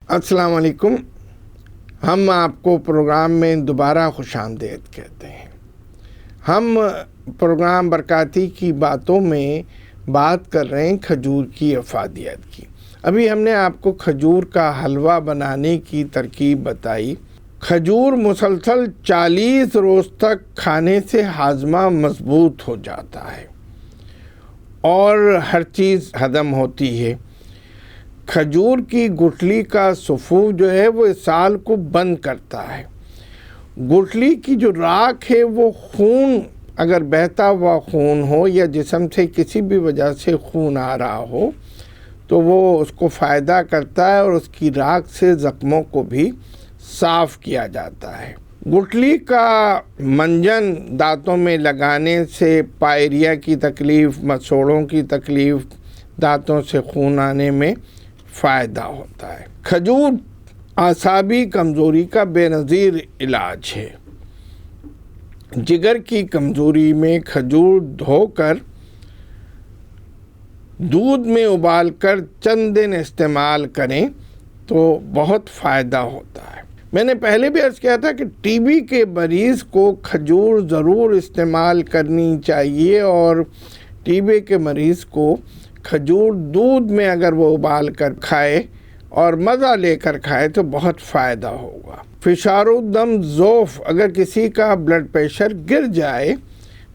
السلام علیکم۔ ہم آپ کو پروگرام میں دوبارہ خوش آمدید کہتے ہیں۔ ہم پروگرام برکاتی کی باتوں میں بات کر رہے ہیں کھجور کی افادیت کی۔ ابھی ہم نے آپ کو کھجور کا حلوہ بنانے کی ترکیب بتائی۔ کھجور مسلسل 40 روز تک کھانے سے ہاضمہ مضبوط ہو جاتا ہے اور ہر چیز ہضم ہوتی ہے۔ کھجور کی گٹھلی کا سفو جو ہے وہ سال کو بند کرتا ہے۔ گٹھلی کی جو راکھ ہے وہ خون، اگر بہتا ہوا خون ہو یا جسم سے کسی بھی وجہ سے خون آ رہا ہو تو وہ اس کو فائدہ کرتا ہے اور اس کی راکھ سے زخموں کو بھی صاف کیا جاتا ہے۔ گٹھلی کا منجن دانتوں میں لگانے سے پائریا کی تکلیف، مسوڑوں کی تکلیف، دانتوں سے خون آنے میں فائدہ ہوتا ہے۔ کھجور اعصابی کمزوری کا بے نظیر علاج ہے۔ جگر کی کمزوری میں کھجور دھو کر دودھ میں ابال کر چند دن استعمال کریں تو بہت فائدہ ہوتا ہے۔ میں نے پہلے بھی عرض کیا تھا کہ ٹی بی کے مریض کو کھجور ضرور استعمال کرنی چاہیے، اور ٹی بی کے مریض کو کھجور دودھ میں اگر وہ ابال کر کھائے اور مزہ لے کر کھائے تو بہت فائدہ ہوگا۔ فشار الدم ضعف، اگر کسی کا بلڈ پریشر گر جائے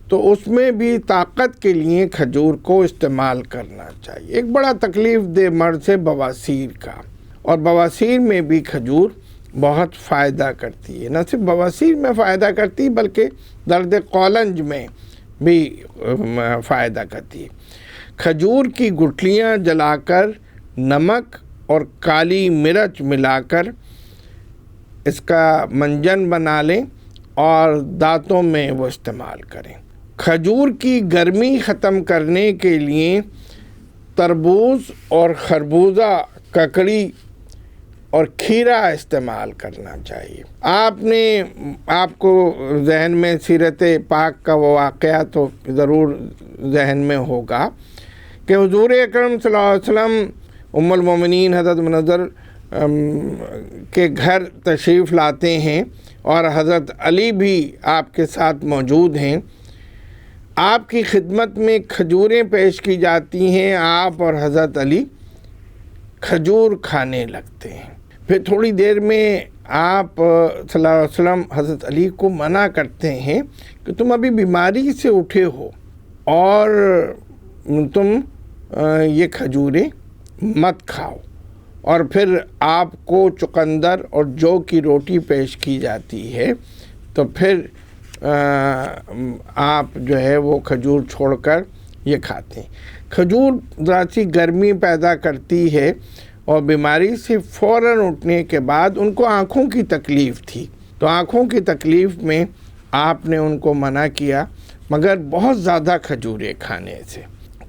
تو اس میں بھی طاقت کے لیے کھجور کو استعمال کرنا چاہیے۔ ایک بڑا تکلیف دہ مرض ہے بواسیر کا، اور بواسیر میں بھی کھجور بہت فائدہ کرتی ہے۔ نہ صرف بواسیر میں فائدہ کرتی بلکہ درد قولنج میں بھی فائدہ کرتی ہے۔ کھجور کی گٹھلیاں جلا کر نمک اور کالی مرچ ملا کر اس کا منجن بنا لیں اور دانتوں میں وہ استعمال کریں۔ کھجور کی گرمی ختم کرنے کے لیے تربوز اور خربوزہ، ککڑی اور کھیرا استعمال کرنا چاہیے۔ آپ کو ذہن میں سیرت پاک کا وہ واقعہ تو ضرور ذہن میں ہوگا کہ حضور اکرم صلی اللہ علیہ وسلم ام المومنین حضرت منظر کے گھر تشریف لاتے ہیں اور حضرت علی بھی آپ کے ساتھ موجود ہیں۔ آپ کی خدمت میں کھجوریں پیش کی جاتی ہیں، آپ اور حضرت علی کھجور کھانے لگتے ہیں۔ پھر تھوڑی دیر میں آپ صلی اللہ علیہ وسلم حضرت علی کو منع کرتے ہیں کہ تم ابھی بیماری سے اٹھے ہو اور تم یہ کھجوریں مت کھاؤ، اور پھر آپ کو چقندر اور جو کی روٹی پیش کی جاتی ہے تو پھر آپ جو ہے وہ کھجور چھوڑ کر یہ کھاتے ہیں۔ کھجور ذرا سی گرمی پیدا کرتی ہے، اور بیماری سے فوراً اٹھنے کے بعد ان کو آنکھوں کی تکلیف تھی، تو آنکھوں کی تکلیف میں آپ نے ان کو منع کیا، مگر بہت زیادہ کھجوریں کھانے سے۔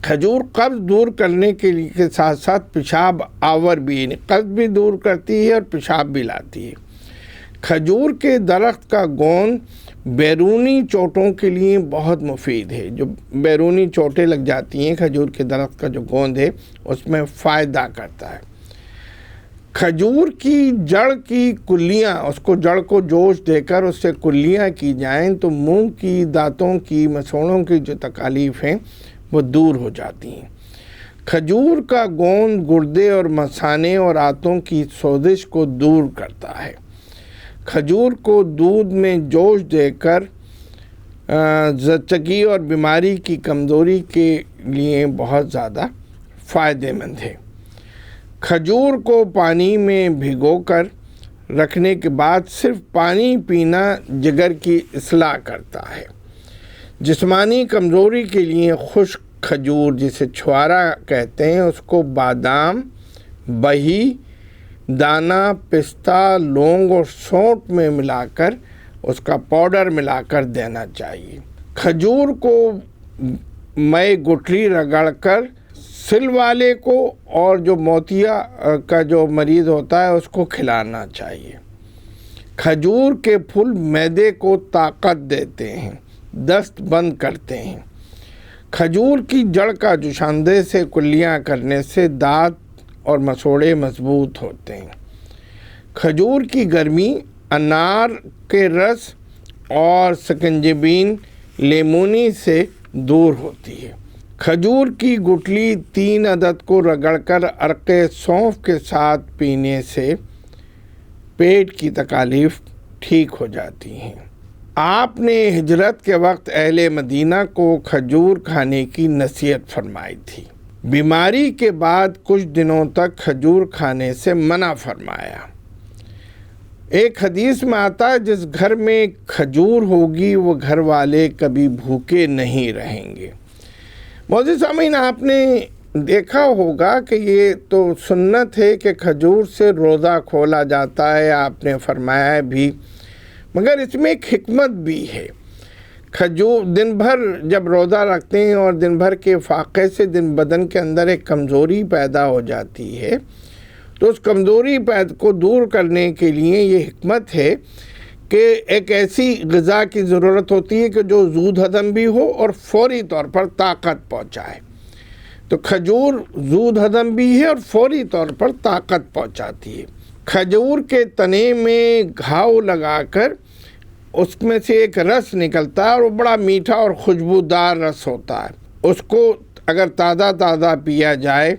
کھجور قبض دور کرنے کے ساتھ ساتھ پیشاب آور بھی، یعنی قبض بھی دور کرتی ہے اور پیشاب بھی لاتی ہے۔ کھجور کے درخت کا گوند بیرونی چوٹوں کے لیے بہت مفید ہے۔ جو بیرونی چوٹیں لگ جاتی ہیں، کھجور کے درخت کا جو گوند ہے اس میں فائدہ کرتا ہے۔ کھجور کی جڑ کی کلیاں، اس کو جڑ کو جوش دے کر اس سے کلیاں کی جائیں تو منہ کی، دانتوں کی، مسوڑوں کی جو تکالیف ہیں وہ دور ہو جاتی ہیں۔ کھجور کا گوند گردے اور مثانے اور آنتوں کی سوزش کو دور کرتا ہے۔ کھجور کو دودھ میں جوش دے کر زچگی اور بیماری کی کمزوری کے لیے بہت زیادہ فائدہ مند ہے۔ کھجور کو پانی میں بھگو کر رکھنے کے بعد صرف پانی پینا جگر کی اصلاح کرتا ہے۔ جسمانی کمزوری کے لیے خشک کھجور، جسے چھوارا کہتے ہیں، اس کو بادام، بہی، دانہ، پستہ، لونگ اور سونٹ میں ملا کر اس کا پاؤڈر ملا کر دینا چاہیے۔ کھجور کو مئے گٹھلی رگڑ کر سل والے کو اور جو موتیا کا جو مریض ہوتا ہے اس کو کھلانا چاہیے۔ کھجور کے پھل معدے کو طاقت دیتے ہیں، دست بند کرتے ہیں۔ کھجور کی جڑ کا جوشاندہ سے کلیاں کرنے سے دانت اور مسوڑے مضبوط ہوتے ہیں۔ کھجور کی گرمی انار کے رس اور سکنجبین لیمونی سے دور ہوتی ہے۔ کھجور کی گٹلی 3 عدد کو رگڑ کر عرق سونف کے ساتھ پینے سے پیٹ کی تکالیف ٹھیک ہو جاتی ہیں۔ آپ نے ہجرت کے وقت اہل مدینہ کو کھجور کھانے کی نصیحت فرمائی تھی۔ بیماری کے بعد کچھ دنوں تک کھجور کھانے سے منع فرمایا۔ ایک حدیث میں آتا ہے جس گھر میں کھجور ہوگی وہ گھر والے کبھی بھوکے نہیں رہیں گے۔ معزز سامعین، آپ نے دیکھا ہوگا کہ یہ تو سنت ہے کہ کھجور سے روزہ کھولا جاتا ہے، آپ نے فرمایا بھی، مگر اس میں ایک حکمت بھی ہے۔ کھجور دن بھر جب روزہ رکھتے ہیں اور دن بھر کے فاقے سے بدن کے اندر ایک کمزوری پیدا ہو جاتی ہے، تو اس کمزوری کو دور کرنے کے لیے یہ حکمت ہے کہ ایک ایسی غذا کی ضرورت ہوتی ہے کہ جو زود ہضم بھی ہو اور فوری طور پر طاقت پہنچائے۔ تو کھجور زود ہضم بھی ہے اور فوری طور پر طاقت پہنچاتی ہے۔ کھجور کے تنے میں گھاؤ لگا کر اس میں سے ایک رس نکلتا ہے اور وہ بڑا میٹھا اور خوشبودار رس ہوتا ہے۔ اس کو اگر تازہ پیا جائے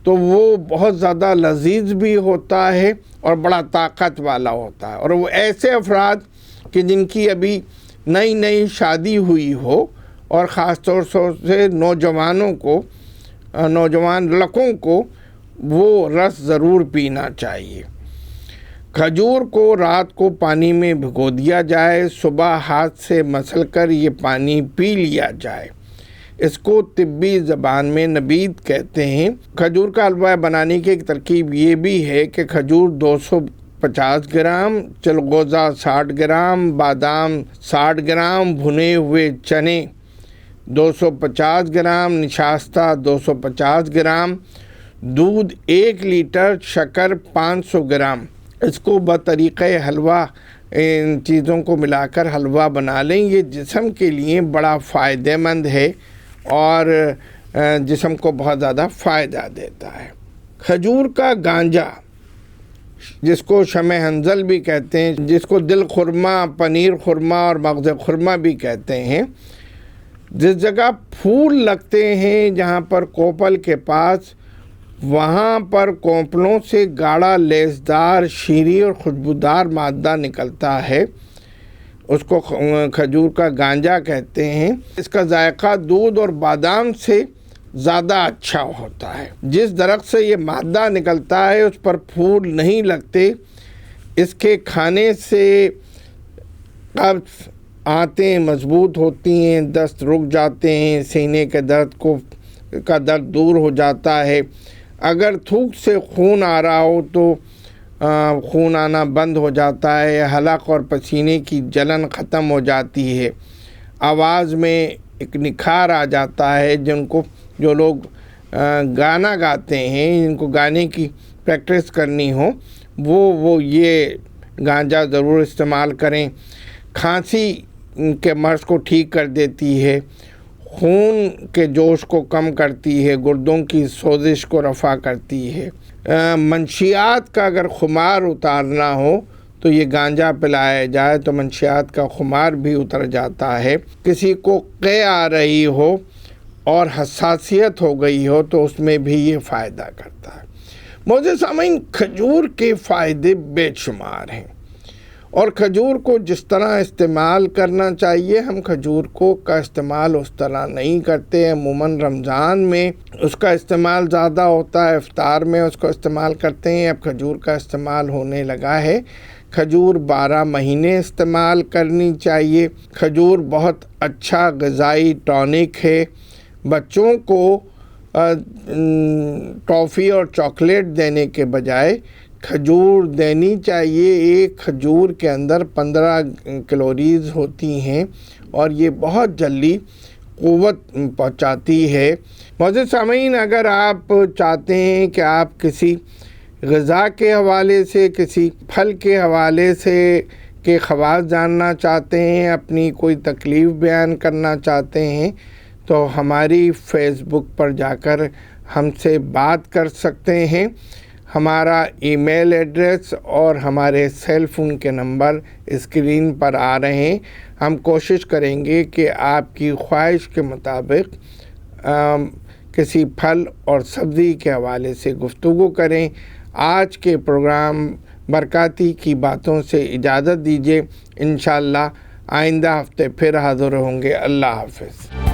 تو وہ بہت زیادہ لذیذ بھی ہوتا ہے اور بڑا طاقت والا ہوتا ہے۔ اور وہ ایسے افراد کہ جن کی ابھی نئی شادی ہوئی ہو اور خاص طور سے نوجوان لڑکوں کو وہ رس ضرور پینا چاہیے۔ کھجور کو رات کو پانی میں بھگو دیا جائے، صبح ہاتھ سے مسل کر یہ پانی پی لیا جائے۔ اس کو طبی زبان میں نبید کہتے ہیں۔ کھجور کا حلوہ بنانے کی ایک ترکیب یہ بھی ہے کہ کھجور 250 گرام، چلغوزہ 60 گرام، بادام 60 گرام، بھنے ہوئے چنے 250 گرام، نشاستہ 250 گرام، دودھ 1 لیٹر، شکر 500 گرام۔ اس کو بطریقہ حلوہ ان چیزوں کو ملا کر حلوہ بنا لیں۔ یہ جسم کے لیے بڑا فائدہ مند ہے اور جسم کو بہت زیادہ فائدہ دیتا ہے۔ کھجور کا گانجا، جس کو شمع حنظل بھی کہتے ہیں، جس کو دل خورما، پنیر خورما اور مغز خورما بھی کہتے ہیں، جس جگہ پھول لگتے ہیں جہاں پر کوپل کے پاس، وہاں پر کونپلوں سے گاڑھا لیسدار شیریں اور خوشبودار مادہ نکلتا ہے۔ اس کو کھجور کا گانجا کہتے ہیں۔ اس کا ذائقہ دودھ اور بادام سے زیادہ اچھا ہوتا ہے۔ جس درخت سے یہ مادہ نکلتا ہے اس پر پھول نہیں لگتے۔ اس کے کھانے سے قبض، آنتیں مضبوط ہوتی ہیں، دست رک جاتے ہیں، سینے کے کا درد دور ہو جاتا ہے۔ اگر تھوک سے خون آ رہا ہو تو خون آنا بند ہو جاتا ہے، حلق اور پسینے کی جلن ختم ہو جاتی ہے، آواز میں ایک نکھار آ جاتا ہے۔ جو لوگ گانا گاتے ہیں، جن کو گانے کی پریکٹس کرنی ہو، وہ یہ گانجا ضرور استعمال کریں۔ کھانسی کے مرض کو ٹھیک کر دیتی ہے، خون کے جوش کو کم کرتی ہے، گردوں کی سوزش کو رفع کرتی ہے۔ منشیات کا اگر خمار اتارنا ہو تو یہ گانجا پلایا جائے تو منشیات کا خمار بھی اتر جاتا ہے۔ کسی کو قے آ رہی ہو اور حساسیت ہو گئی ہو تو اس میں بھی یہ فائدہ کرتا ہے۔ معزز سامعین، کھجور کے فائدے بے شمار ہیں اور کھجور کو جس طرح استعمال کرنا چاہیے، ہم کھجور کا استعمال اس طرح نہیں کرتے۔ عموماً رمضان میں اس کا استعمال زیادہ ہوتا ہے، افطار میں اس کو استعمال کرتے ہیں۔ اب کھجور کا استعمال ہونے لگا ہے۔ کھجور 12 مہینے استعمال کرنی چاہیے۔ کھجور بہت اچھا غذائی ٹونک ہے۔ بچوں کو ٹافی اور چاکلیٹ دینے کے بجائے کھجور دینی چاہیے۔ ایک کھجور کے اندر 15 کیلوریز ہوتی ہیں اور یہ بہت جلدی قوت پہنچاتی ہے۔ معزز سامعین، اگر آپ چاہتے ہیں کہ آپ کسی غذا کے حوالے سے، کسی پھل کے حوالے سے کے خواص جاننا چاہتے ہیں، اپنی کوئی تکلیف بیان کرنا چاہتے ہیں، تو ہماری فیس بک پر جا کر ہم سے بات کر سکتے ہیں۔ ہمارا ای میل ایڈریس اور ہمارے سیل فون کے نمبر اسکرین پر آ رہے ہیں. ہم کوشش کریں گے کہ آپ کی خواہش کے مطابق کسی پھل اور سبزی کے حوالے سے گفتگو کریں. آج کے پروگرام برکاتی کی باتوں سے اجازت دیجیے. انشاءاللہ آئندہ ہفتے پھر حاضر ہوں گے. اللہ حافظ.